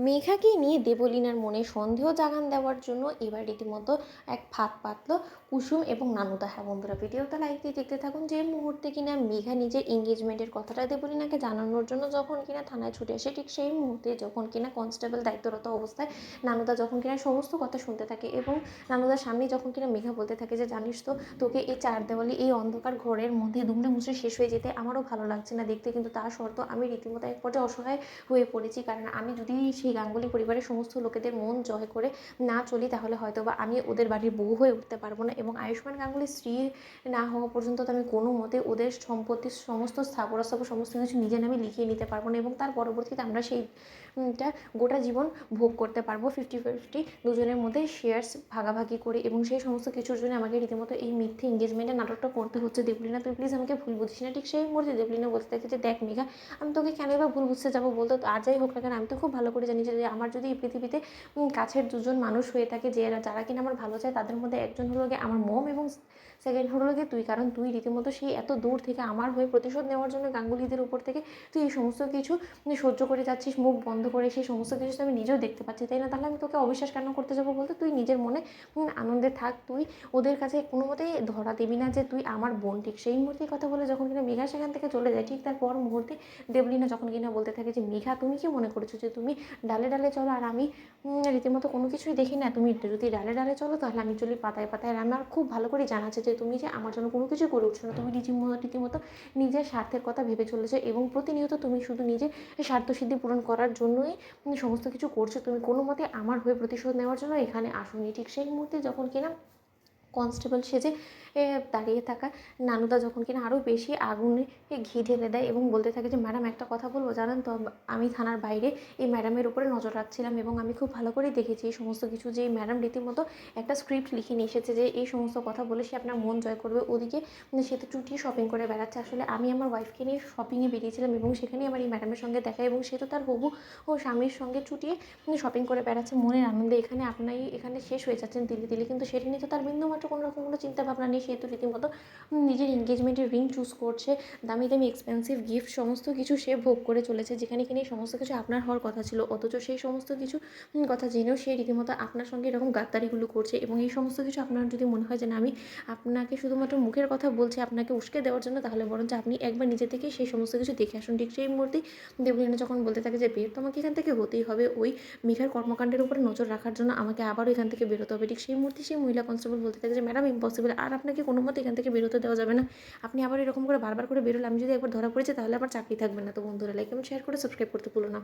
মেঘাকে নিয়ে দেবলীনার মনে সন্দেহ জাগান দেওয়ার জন্য এবার রীতিমতো এক ফাঁদ পাতল কুসুম এবং নানুদা। হ্যাঁ বন্ধুরা, ভিডিওটা লাইক দিয়ে দেখতে থাকুন। যে মুহূর্তে কিনা মেঘা নিজের এঙ্গেজমেন্টের কথাটা দেবলীনাকে জানানোর জন্য যখন কিনা থানায় ছুটে আসে, ঠিক সেই মুহূর্তে যখন কিনা কনস্টেবল দায়িত্বরত অবস্থায় নানুদা যখন কিনা সমস্ত কথা শুনতে থাকে এবং নানুদার সামনে যখন কিনা মেঘা বলতে থাকে যে জানিস তো, তোকে এই চার দেওয়ালি এই অন্ধকার ঘরের মধ্যে দুমড়ে মুচড়ে শেষ হয়ে যেতে আমারও ভালো লাগছে না দেখতে, কিন্তু তার শর্ত আমি রীতিমতো এক পর্যায়ে অসহায় হয়ে পড়েছি। কারণ আমি যদি সেই গাঙ্গুলি পরিবারের সমস্ত লোকেদের মন জয় করে না চলি, তাহলে হয়তো বা আমি ওদের বাড়ির বউ হয়ে উঠতে পারবো না, এবং আয়ুষ্মান গাঙ্গুলির স্ত্রী না হওয়া পর্যন্ত তো আমি কোনো মতে ওদের সম্পত্তির সমস্ত স্থাবর সমস্ত কিছু নিজে নামে লিখিয়ে নিতে পারবো না, এবং তার পরবর্তীতে আমরা সেইটা গোটা জীবন ভোগ করতে পারবো 50-50 দুজনের মধ্যে শেয়ার্স ভাগাভাগি করে। এবং সেই সমস্ত কিছুর জন্য আমাকে রীতিমতো এই মিথ্যে এঙ্গেজমেন্টের নাটকটা করতে হচ্ছে। দেবলীনা, তুই প্লিজ আমাকে ভুল বুঝিস না। ঠিক সেই মুহূর্তে দেবলীনা বলতে থাকে যে দেখ মেঘা, আমি তোকে কেন বা ভুল বুঝতে যাবো বলতো, আর যাই হোক না কেন আমি তো খুব ভালো করে জানি যে আমার যদি এই পৃথিবীতে কাছের দুজন মানুষ হয়ে থাকে যে যারা কিনা আমার ভালো চায়, তাদের মধ্যে একজন হলো গিয়ে আমার মম এবং সেকেন্ড হলো গিয়ে তুই। কারণ তুই রীতিমতো সেই এত দূর থেকে আমার হয়ে প্রতিশোধ নেওয়ার জন্য গাঙ্গুলিদের উপর থেকে তুই এই সমস্ত কিছু সহ্য করে যাচ্ছিস মুখ বন্ধ করে। সেই সমস্ত কিছু আমি নিজেও দেখতে পাচ্ছি, তাই না? তাহলে আমি তোকে অবিশ্বাস কেন করতে যাবো বলতে? তুই নিজের মনে আনন্দে থাক, তুই ওদের কাছে কোনো মতেই ধরা দিবি না যে তুই আমার বোন। ঠিক সেই মুহূর্তেই কথা বলে যখন কিনা মেঘা সেখান থেকে চলে যায়, ঠিক তার পর মুহূর্তে দেবলীনা যখন কিনা বলতে থাকে যে মেঘা, তুমি কি মনে করছো যে তুমি ডালে ডালে চলো আর আমি রীতিমতো কোনো কিছুই দেখি না? তুমি যদি ডালে ডালে চলো তাহলে আমি চলি পাতায় পাতায়। আর আমার খুব ভালো করে জানা আছে যে তুমি যে আমার জন্য কোনো কিছু করে উঠছো না, তুমি রীতিমতো নিজের স্বার্থের কথা ভেবে চলেছো এবং প্রতিনিয়ত তুমি শুধু নিজের স্বার্থসিদ্ধি পূরণ করার জন্যই সমস্ত কিছু করছো। তুমি কোনো মতে আমার হয়ে প্রতিশোধ নেওয়ার জন্য এখানে আসোনি। ঠিক সেই মুহূর্তে যখন কিনা কনস্টেবল সেজে দাঁড়িয়ে থাকা নানুদা যখন কিনা আরও বেশি আগুনে ঘি ঢেলে দেয় এবং বলতে থাকে যে ম্যাডাম একটা কথা বলবো, জানেন তো আমি থানার বাইরে এই ম্যাডামের উপরে নজর রাখছিলাম এবং আমি খুব ভালো করে দেখেছি এই সমস্ত কিছু, যে এই ম্যাডাম রীতিমতো একটা স্ক্রিপ্ট লিখে নিয়ে এসেছে যে এই সমস্ত কথা বলে সে আপনার মন জয় করবে। ওদিকে সে তো চুটিয়ে শপিং করে বেড়াচ্ছে। আসলে আমি আমার ওয়াইফকে নিয়ে শপিংয়ে বেরিয়েছিলাম এবং সেখানেই আমার এই ম্যাডামের সঙ্গে দেখা, এবং সে তো তার হবু ও স্বামীর সঙ্গে চুটিয়ে শপিং করে বেড়াচ্ছে মনের আনন্দে। এখানে আপনি এখানে শেষ হয়ে যাচ্ছেন দিল্লি দিল্লি, কিন্তু সেটা নিয়ে তো তার বিন্দুমাত্র কোনো রকম কোনো চিন্তাভাবনা নেই। সে তো রীতিমতো নিজের এনগেজমেন্টের রিং চুজ করছে, দামি দামি এক্সপেন্সিভ গিফট সমস্ত কিছু সে ভোগ করে চলেছে, যেখানে কিনে সমস্ত কিছু আপনার হওয়ার কথা ছিল। অথচ সেই সমস্ত কিছু কথা জেনেও সে রীতিমতো আপনার সঙ্গে এরকম গাদ্দারিগুলো করছে। এবং এই সমস্ত কিছু আপনার যদি মনে হয় যে না, আমি আপনাকে শুধুমাত্র মুখের কথা বলছি আপনাকে উস্কে দেওয়ার জন্য, তাহলে বরঞ্চ আপনি একবার নিজে থেকেই সেই সমস্ত কিছু দেখে আসুন। ঠিক সেই মুহূর্তেই দেবলীনা যখন বলতে থাকে যে বের তোমাকে এখান থেকে হতেই হবে, ওই মেঘার কর্মকাণ্ডের উপরে নজর রাখার জন্য আমাকে আবারও এখান থেকে বেরোতে হবে। ঠিক সেই মুহূর্তে সেই মহিলা কনস্টেবল বলতে থাকে যে ম্যাডাম ইম্পসিবল, আর আপনাকে কোনো মতে এখান থেকে বেরোতে দেওয়া যাবে না। আপনি আবার এরকম করে বারবার করে বেরোলে আমি যদি একবার ধরা পড়েছি তাহলে আমার চাকরি থাকবে না। তো বন্ধুরা, লাইক এবং শেয়ার করে সাবস্ক্রাইব করতে ভুলো না।